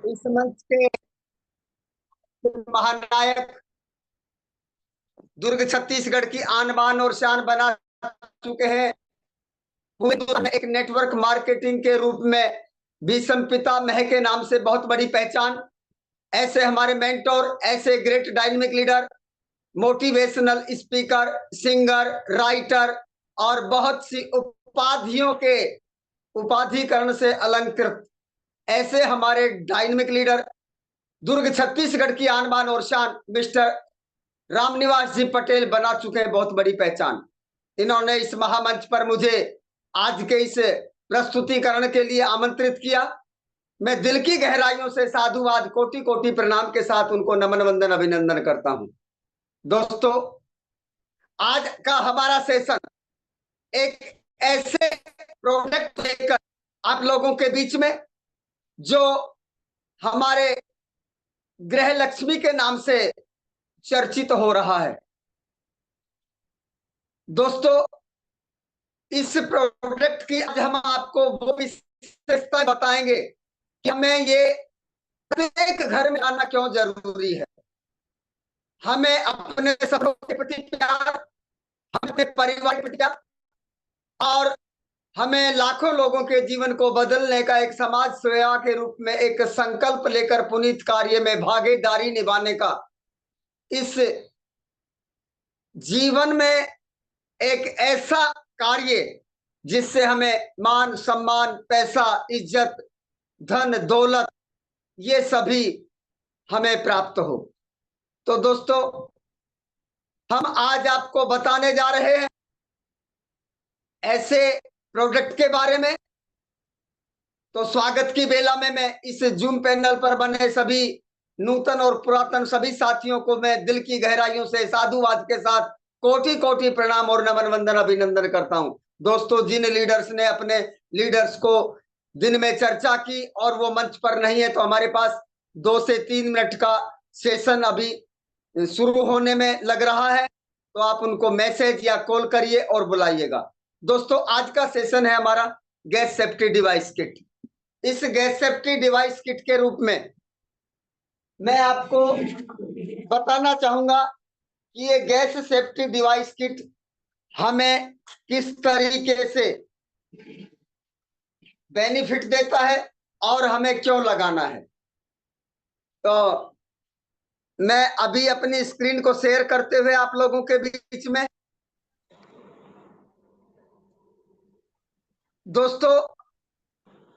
इस मंच के महानायक, दुर्ग छत्तीसगढ़ की आन बान और शान बना चुके हैं। एक नेटवर्क मार्केटिंग के रूप में भीषम पिता मह के नाम से बहुत बड़ी पहचान। ऐसे हमारे मेंटोर, ऐसे great dynamic leader, motivational speaker, singer, writer और बहुत सी उपाधियों के उपाधिकरण से अलंकृत ऐसे हमारे डायनेमिक लीडर, दुर्ग छत्तीसगढ़ की आन बान और शान मिस्टर रामनिवास जी पटेल बना चुके हैं बहुत बड़ी पहचान। इन्होंने इस महामंच पर मुझे आज के इस प्रस्तुतिकरण के लिए आमंत्रित किया। मैं दिल की गहराइयों से साधुवाद, कोटि कोटि प्रणाम के साथ उनको नमन वंदन अभिनंदन करता हूं। दोस्तों, आज का हमारा सेशन एक ऐसे प्रोडक्ट लेकर आप लोगों के बीच में, जो हमारे गृह लक्ष्मी के नाम से चर्चित हो रहा है। दोस्तों, इस प्रोडक्ट की आज हम आपको वो विशेषता बताएंगे कि हमें ये प्रत्येक घर में आना क्यों जरूरी है। हमें अपने सपनों के प्रति प्यार, हमें अपने परिवार के प्रति प्यार और हमें लाखों लोगों के जीवन को बदलने का एक समाज सेवा के रूप में एक संकल्प लेकर पुनीत कार्य में भागीदारी निभाने का, इस जीवन में एक ऐसा कार्य जिससे हमें मान सम्मान, पैसा, इज्जत, धन दौलत ये सभी हमें प्राप्त हो। तो दोस्तों, हम आज आपको बताने जा रहे हैं ऐसे प्रोडक्ट के बारे में। तो स्वागत की बेला में मैं इस जूम पैनल पर बने सभी नूतन और पुरातन सभी साथियों को मैं दिल की गहराइयों से साधुवाद के साथ कोटि कोटि प्रणाम और नमन वंदन अभिनंदन करता हूं। दोस्तों, जिन लीडर्स ने अपने लीडर्स को दिन में चर्चा की और वो मंच पर नहीं है, तो हमारे पास 2 से 3 मिनट का सेशन अभी शुरू होने में लग रहा है, तो आप उनको मैसेज या कॉल करिए और बुलाइएगा। दोस्तों, आज का सेशन है हमारा गैस सेफ्टी डिवाइस किट। इस गैस सेफ्टी डिवाइस किट के रूप में मैं आपको बताना चाहूंगा कि ये गैस सेफ्टी डिवाइस किट हमें किस तरीके से बेनिफिट देता है और हमें क्यों लगाना है। तो मैं अभी अपनी स्क्रीन को शेयर करते हुए आप लोगों के बीच में, दोस्तों,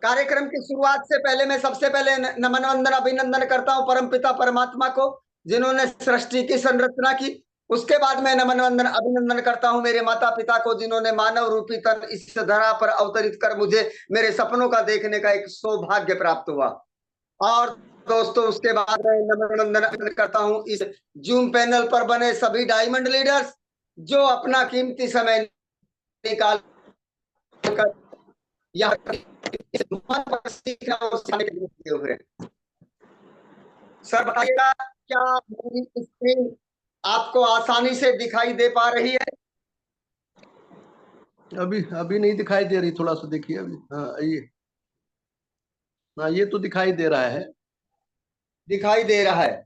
कार्यक्रम की शुरुआत से पहले मैं सबसे पहले नमन वंदन अभिनंदन करता हूं परमपिता परमात्मा को, जिन्होंने सृष्टि की संरचना की। उसके बाद मैं नमन वंदन अभिनंदन करता हूं मेरे माता पिता को, जिन्होंने मानव रूपी तन इस धरा पर अवतरित कर मुझे मेरे सपनों का देखने का एक सौभाग्य प्राप्त हुआ। और दोस्तों, उसके बाद मैं नमन वंदन अभिनंदन करता हूं इस जूम पैनल पर बने सभी डायमंड लीडर्स, जो अपना कीमती समय निकाल कर सर बताइएगा, क्या मेरी स्क्रीन आपको आसानी से दिखाई दे पा रही है? अभी नहीं दिखाई दे रही, थोड़ा सा देखिए अभी। ये तो दिखाई दे रहा है। दिखाई दे रहा है,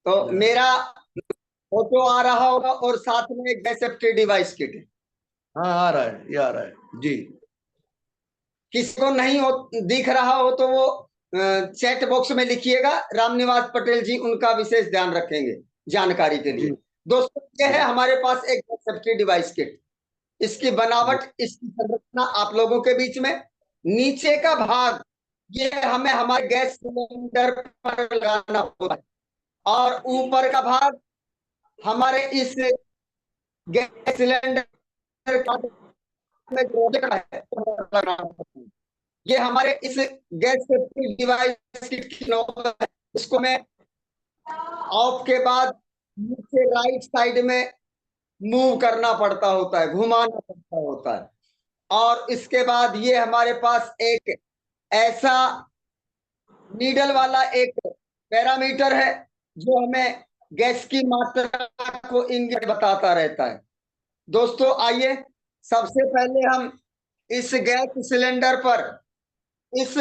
तो मेरा फोटो आ रहा होगा और साथ में एक गैस सेफ्टी डिवाइस किट। हाँ, आ रहा है, ये आ रहा है जी। किसी को नहीं दिख रहा हो तो वो चैट बॉक्स में लिखिएगा, रामनिवास पटेल जी उनका विशेष ध्यान रखेंगे जानकारी के लिए। दोस्तों, ये है हमारे पास एक गैस सेफ्टी डिवाइस किट। इसकी बनावट, इसकी संरचना आप लोगों के बीच में। नीचे का भाग ये हमें हमारे गैस सिलेंडर पर लगाना होता है और ऊपर का भाग हमारे इस गैस सिलेंडर में लगाना होता है। ये हमारे इस गैस सेफ्टी डिवाइस की नॉब है। इसको मैं ऑफ के बाद नीचे राइट साइड में मूव करना पड़ता होता है, घुमाना पड़ता होता है। और इसके बाद ये हमारे पास एक ऐसा नीडल वाला एक पैरामीटर है जो हमें गैस की मात्रा को इंगित बताता रहता है। दोस्तों, आइए सबसे पहले हम इस गैस सिलेंडर पर इस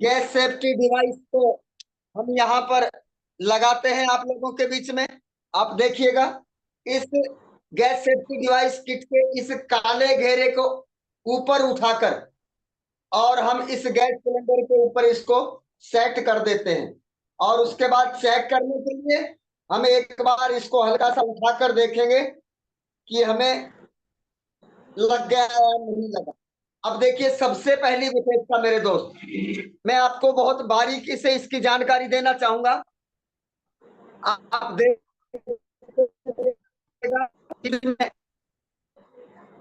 गैस सेफ्टी डिवाइस को हम यहाँ पर लगाते हैं आप लोगों के बीच में। आप देखिएगा, इस गैस सेफ्टी डिवाइस किट के इस काले घेरे को ऊपर उठाकर और हम इस गैस सिलेंडर के ऊपर इसको सेट कर देते हैं। और उसके बाद चेक करने के लिए हम एक बार इसको हल्का सा उठाकर देखेंगे कि हमें लग गया है या नहीं लगा। अब देखिए, सबसे पहली विशेषता मेरे दोस्त, मैं आपको बहुत बारीकी से इसकी जानकारी देना चाहूंगा। आप देख,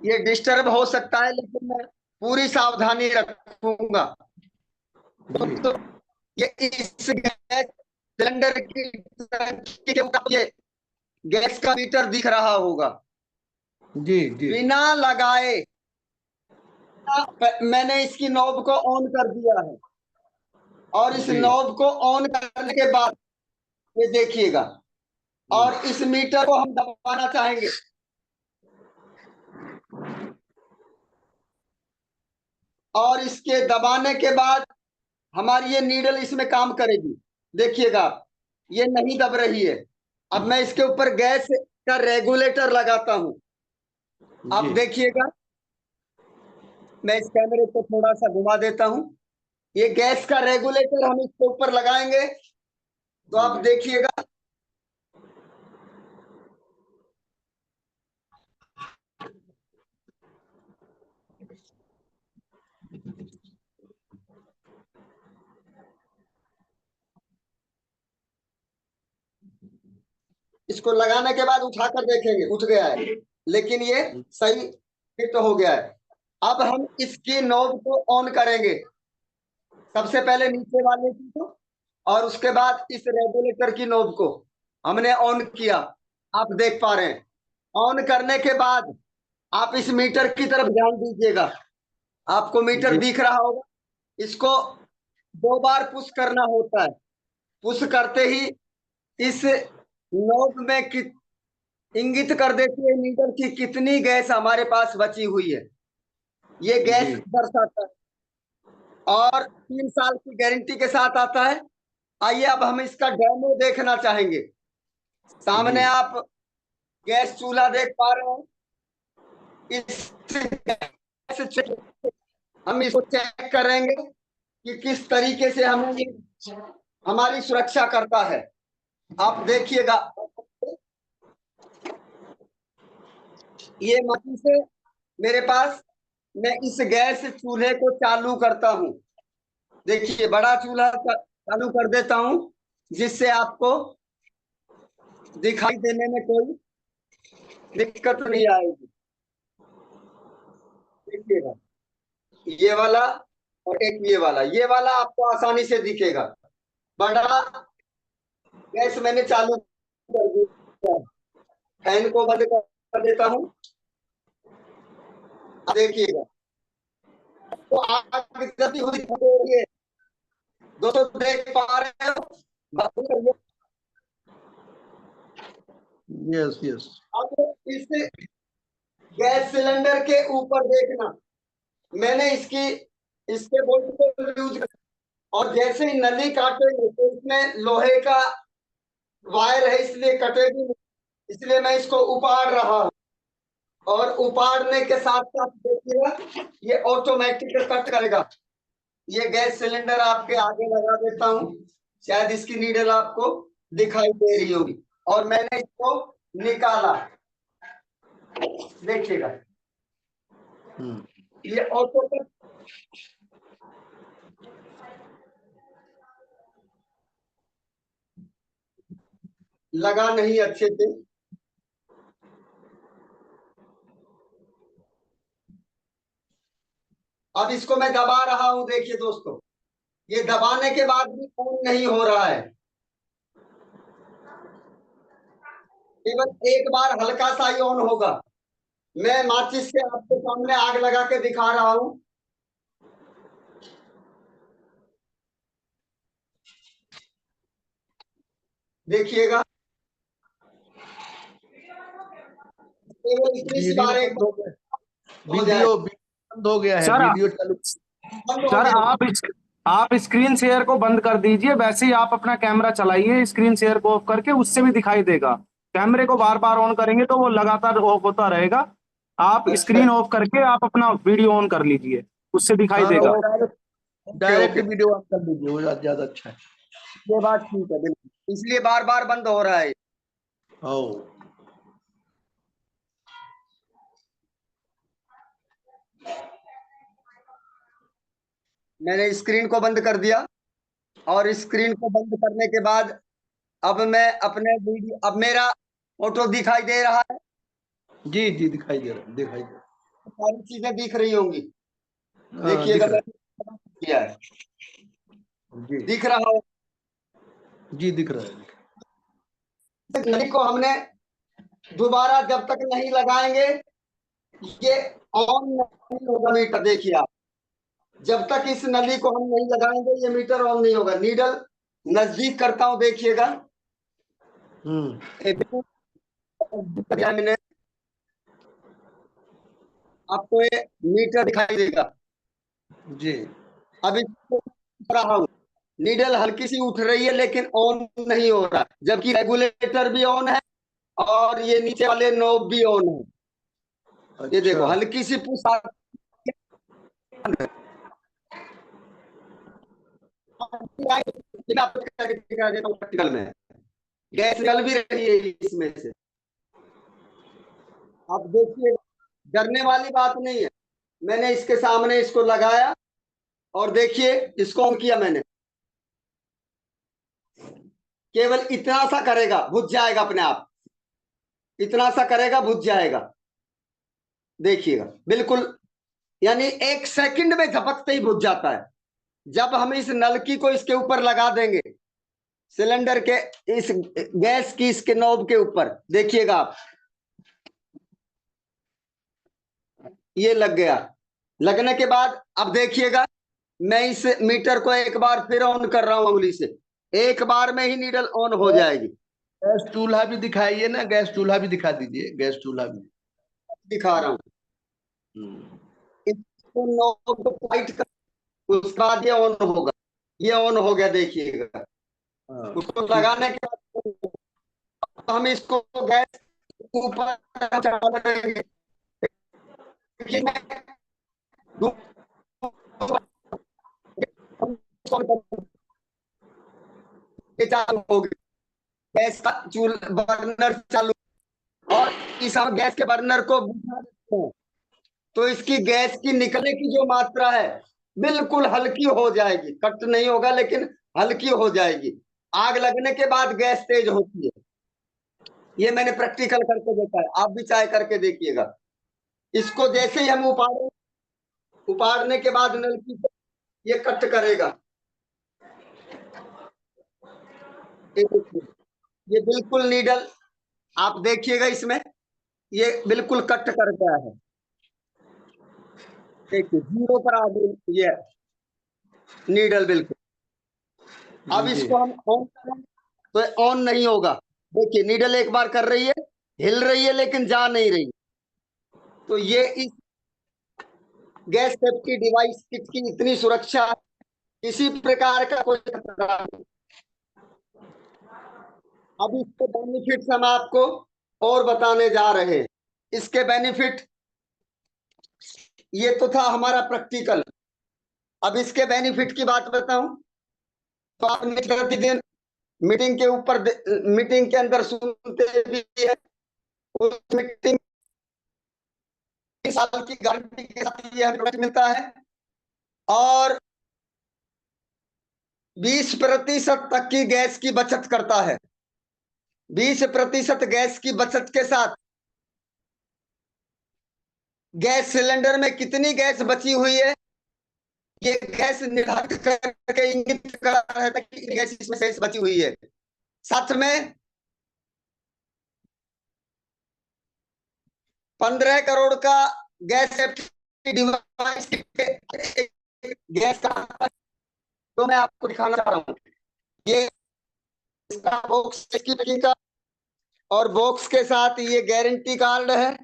ये डिस्टर्ब हो सकता है लेकिन मैं पूरी सावधानी रखूंगा। तो ये इस गैस सिलेंडर की टंकी के ऊपर ये गैस का मीटर दिख रहा होगा। जी जी बिना लगाए मैंने इसकी नॉब को ऑन कर दिया है। और इस जी नॉब को ऑन करने के बाद ये देखिएगा, और इस मीटर को हम दबाना चाहेंगे। और इसके दबाने के बाद हमारी ये नीडल इसमें काम करेगी। देखिएगा आप, ये नहीं दब रही है। अब मैं इसके ऊपर गैस का रेगुलेटर लगाता हूं। आप जी देखिएगा, मैं इस कैमरे को थोड़ा सा घुमा देता हूं। ये गैस का रेगुलेटर हम इसके ऊपर लगाएंगे तो आप देखिएगा, इसको लगाने के बाद उठाकर देखेंगे, उठ गया है, लेकिन ये सही फिट हो गया है। अब हम इसकी नॉब को ऑन करेंगे, सबसे पहले नीचे वाले की को, और उसके बाद इस रेगुलेटर की नॉब को हमने ऑन किया। आप देख पा रहे हैं। ऑन करने के बाद आप इस मीटर की तरफ ध्यान दीजिएगा। आपको मीटर जी दिख रहा होगा। इसको 2 बार पुश करना होता है। पुश करते ही इस नॉब में इंगित कर देती है नीडल की कितनी गैस हमारे पास बची हुई है। ये गैस जी दर्शाता है और 3 साल की गारंटी के साथ आता है। आइए अब हम इसका डेमो देखना चाहेंगे। सामने जी आप गैस चूल्हा देख पा रहे हैं। हम इसको चेक करेंगे कि किस तरीके से हमें ये हमारी सुरक्षा करता है। आप देखिएगा, ये मशीन से मेरे पास, मैं इस गैस चूल्हे को चालू करता हूं। देखिए, बड़ा चूल्हा चालू कर देता हूं जिससे आपको दिखाई देने में कोई दिक्कत नहीं आएगी। देखिएगा, ये वाला और एक ये वाला आपको आसानी से दिखेगा। बड़ा गैस मैंने चालू कर दिया। फैन को बंद कर देता हूं। देखिएगा, तो आग जल्दी हुई हो रही है। दोस्तों देख पा रहे हो? यस यस अब इस गैस सिलेंडर के ऊपर देखना, मैंने इसके बोल्ट को यूज कर, और जैसे ही नली काटेंगे तो इसमें लोहे का वायर है, इसलिए कटेगी नहीं। इसलिए मैं इसको उपाड़ रहा हूं। और उपाड़ने के साथ साथ देखिएगा, ये ऑटोमेटिक कट करेगा। ये गैस सिलेंडर आपके आगे लगा देता हूं। शायद इसकी नीडल आपको दिखाई दे रही होगी। और मैंने इसको निकाला। देखिएगा, ये ऑटो कट लगा नहीं अच्छे से। अब इसको मैं दबा रहा हूं। देखिए दोस्तों, ये दबाने के बाद भी ऑन नहीं हो रहा है। केवल एक बार हल्का सा ही ऑन होगा। मैं माचिस से आपके सामने आग लगा के दिखा रहा हूं। देखिएगा, केवल इतनी सी वीडियो बार एक बंद हो गया। हो जाए। वीडियो बंद हो गया है। सर वीडियो चालू। बंद हो सर गया। आप स्क्रीन शेयर को बंद कर दीजिए, वैसे ही आप अपना कैमरा चलाइए, स्क्रीन शेयर को ऑफ करके, उससे भी दिखाई देगा। कैमरे को बार बार ऑन करेंगे तो वो लगातार ऑफ होता रहेगा। आप अच्छा, स्क्रीन ऑफ करके आप अपना वीडियो ऑन कर लीजिए, उससे दिखाई हाँ देगा। वो डायरेक्ट ओके। वीडियो ऑन कर लीजिए, वो ज्यादा अच्छा है। ये बात ठीक है, बिल्कुल, इसलिए बार बार बंद हो रहा है। हाँ मैंने स्क्रीन को बंद कर दिया, और स्क्रीन को बंद करने के बाद अब मैं अपने वीडियो, अब मेरा फोटो दिखाई दे रहा है, जी जी, दिखाई दे रहा है, दिखाई दे सारी चीजें दिख रही होंगी। रहा है। हाँ, दिख देखिएगा, रहा मैंने किया है, है। जी दिख रहा है। जी, दिख रहा है। नली को हमने दोबारा जब तक नहीं लगाएंगे, ये ऑन नहीं होगा मीटर। देखिए आप, जब तक इस नली को हम नहीं लगाएंगे ये मीटर ऑन नहीं होगा। नीडल नजदीक करता हूं, देखिएगा। मैंने आपको ये मीटर दिखाई देगा। जी अभी रहा हूं, नीडल हल्की सी उठ रही है लेकिन ऑन नहीं हो रहा, जबकि रेगुलेटर भी ऑन है और ये नीचे वाले नोब भी ऑन है। ये देखो, अच्छा। हल्की सी पुश प्रैक्टिकल में गैस निकल भी रही है इसमें से। अब देखिए, डरने वाली बात नहीं है। मैंने इसके सामने इसको लगाया और देखिए, इसको ऑन किया मैंने, केवल इतना सा करेगा, बुझ जाएगा अपने आप। इतना सा करेगा, बुझ जाएगा। देखिएगा, बिल्कुल, यानी 1 सेकंड में झपकते ही बुझ जाता है। जब हम इस नलकी को इसके ऊपर लगा देंगे, सिलेंडर के इस गैस की इसके नॉब के ऊपर, देखिएगा आप, ये लग गया। लगने के बाद अब देखिएगा, मैं इस मीटर को एक बार फिर ऑन कर रहा हूं उंगली से, एक बार में ही नीडल ऑन हो जाएगी। गैस चूल्हा भी दिखाइए ना, गैस चूल्हा भी दिखा दीजिए, गैस चूल्हा भी। दिखा रहा हूं, इसको नॉब को टाइट कर, उसके बाद ये ऑन होगा। ये ऑन हो गया, देखिएगा। हाँ, उसको ठीक है। लगाने के बाद हम इसको गैस ऊपर चढ़ा देंगे। देखिए, चालू हो गई, गैस का बर्नर चालू, और इस हम गैस के बर्नर को बुझा देते हैं, तो इसकी गैस की निकलने की जो मात्रा है बिल्कुल हल्की हो जाएगी। कट नहीं होगा लेकिन हल्की हो जाएगी। आग लगने के बाद गैस तेज होती है। ये मैंने प्रैक्टिकल करके देखा है, आप भी चाहे करके देखिएगा। इसको जैसे ही हम उपाड़ने के बाद नलकी को ये कट करेगा। ये बिल्कुल नीडल, आप देखिएगा इसमें, ये बिल्कुल कट कर गया है। देखिए, जीरो पर आ गई ये नीडल बिल्कुल। अब जी इसको हम ऑन करें तो ऑन नहीं होगा। देखिए, नीडल एक बार कर रही है, हिल रही है लेकिन जा नहीं रही। तो ये इस गैस सेफ्टी डिवाइस किट की इतनी सुरक्षा, किसी प्रकार का कोई खतरा नहीं। अब इसके बेनिफिट्स हम आपको और बताने जा रहे हैं। इसके बेनिफिट, ये तो था हमारा प्रैक्टिकल। अब इसके बेनिफिट की बात बताऊं तो आपने प्रतिदिन मीटिंग के ऊपर, मीटिंग के अंदर सुनते भी है, उस मीटिंग 3 साल की गारंटी के साथ ये हमें प्रोडक्ट मिलता है, और 20% तक की गैस की बचत करता है। 20% गैस की बचत के साथ गैस सिलेंडर में कितनी गैस बची हुई है, ये गैस निर्धारित करके इंगित कर रहा है कि गैस इसमें शेष बची हुई है। साथ में 15 करोड़ का गैस सेफ्टी डिवाइस गैस का, तो मैं आपको दिखाना चाह रहा हूँ। ये इसका बॉक्स की पैकिंग का, और बॉक्स के साथ ये गारंटी कार्ड है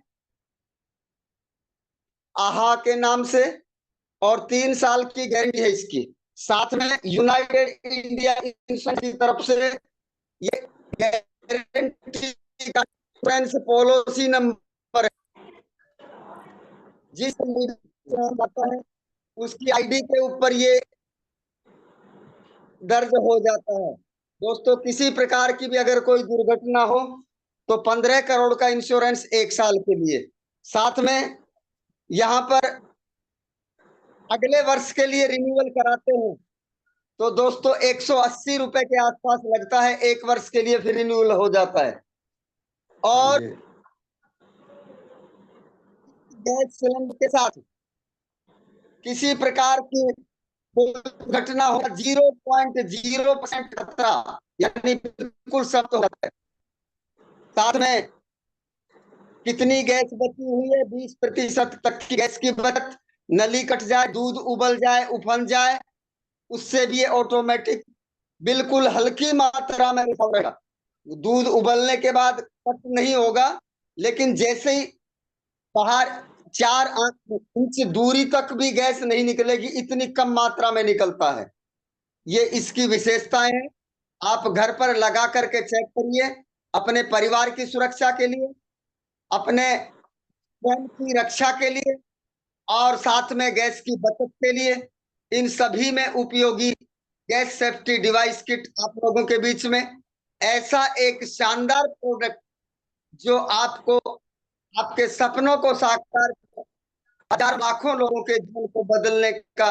आहा के नाम से, और 3 साल की गारंटी है इसकी। साथ में यूनाइटेड इंडिया इंश्योरेंस की तरफ से ये गारंटी का इंश्योरेंस पॉलिसी नंबर जिस आता है उसकी आईडी के ऊपर ये दर्ज हो जाता है। दोस्तों, किसी प्रकार की भी अगर कोई दुर्घटना हो तो 15 करोड़ का इंश्योरेंस 1 साल के लिए। साथ में यहाँ पर अगले वर्ष के लिए रिन्यूअल कराते हैं तो दोस्तों 180 रुपए के आसपास लगता है, 1 वर्ष के लिए फिर रिन्यूअल हो जाता है। और गैस सिलेंडर के साथ किसी प्रकार की घटना हो 0.0% खतरा, यानी बिल्कुल सब तो होता है। साथ में कितनी गैस बची हुई है, 20% तक की गैस की बचत। नली कट जाए, दूध उबल जाए, उफन जाए, उससे भी ये ऑटोमेटिक बिल्कुल हल्की मात्रा में रिकवर रहेगा। दूध उबलने के बाद कट नहीं होगा, लेकिन जैसे ही बाहर 4 इंच दूरी तक भी गैस नहीं निकलेगी, इतनी कम मात्रा में निकलता है। ये इसकी विशेषताएं हैं। आप घर पर लगा करके चेक करिए, अपने परिवार की सुरक्षा के लिए, अपने स्वयं की रक्षा के लिए और साथ में गैस की बचत के लिए। इन सभी में उपयोगी गैस सेफ्टी डिवाइस किट आप लोगों के बीच में ऐसा एक शानदार प्रोडक्ट जो आपको आपके सपनों को साकार, हजार लाखों लोगों के जीवन को बदलने का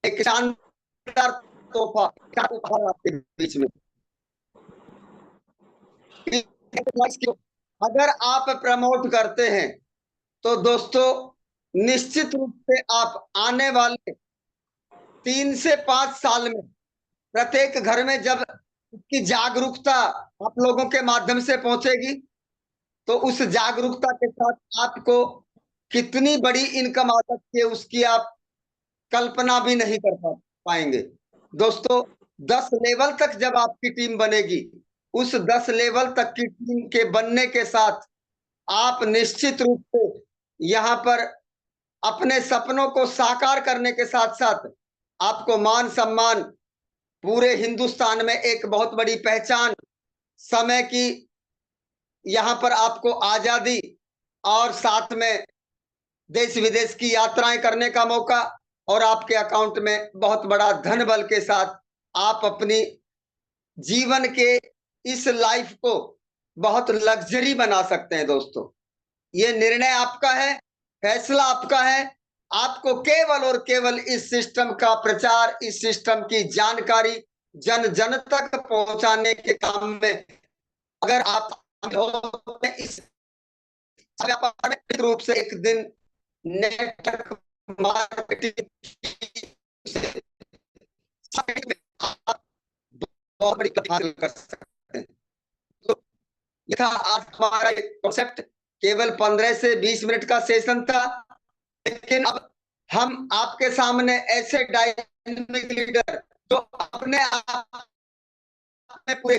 एक शानदार तोहफा उपहार आपके बीच में। अगर आप प्रमोट करते हैं तो दोस्तों निश्चित रूप से आप आने वाले 3 से 5 साल में प्रत्येक घर में जब इसकी जागरूकता आप लोगों के माध्यम से पहुंचेगी तो उस जागरूकता के साथ आपको कितनी बड़ी इनकम आ सकती है उसकी आप कल्पना भी नहीं कर पाएंगे। दोस्तों 10 लेवल तक जब आपकी टीम बनेगी, उस 10 लेवल तक की टीम के बनने के साथ आप निश्चित रूप से यहाँ पर अपने सपनों को साकार करने के साथ साथ आपको मान सम्मान, पूरे हिंदुस्तान में एक बहुत बड़ी पहचान, समय की यहाँ पर आपको आजादी और साथ में देश विदेश की यात्राएं करने का मौका और आपके अकाउंट में बहुत बड़ा धन बल के साथ आप अपनी जीवन के इस लाइफ को बहुत लग्जरी बना सकते हैं। दोस्तों, ये निर्णय आपका है, फैसला आपका है। आपको केवल और केवल इस सिस्टम का प्रचार, इस सिस्टम की जानकारी जन जन तक पहुंचाने के काम में अगर आप इस रूप से एक दिन नेटवर्क मार्केटिंग बहुत बड़ी हासिल कर सकते हैं। तो ये था आज हमारा कॉन्सेप्ट। केवल 15 से 20 मिनट का सेशन था, लेकिन अब हम आपके सामने ऐसे डायनामिक लीडर जो अपने आप में पूरे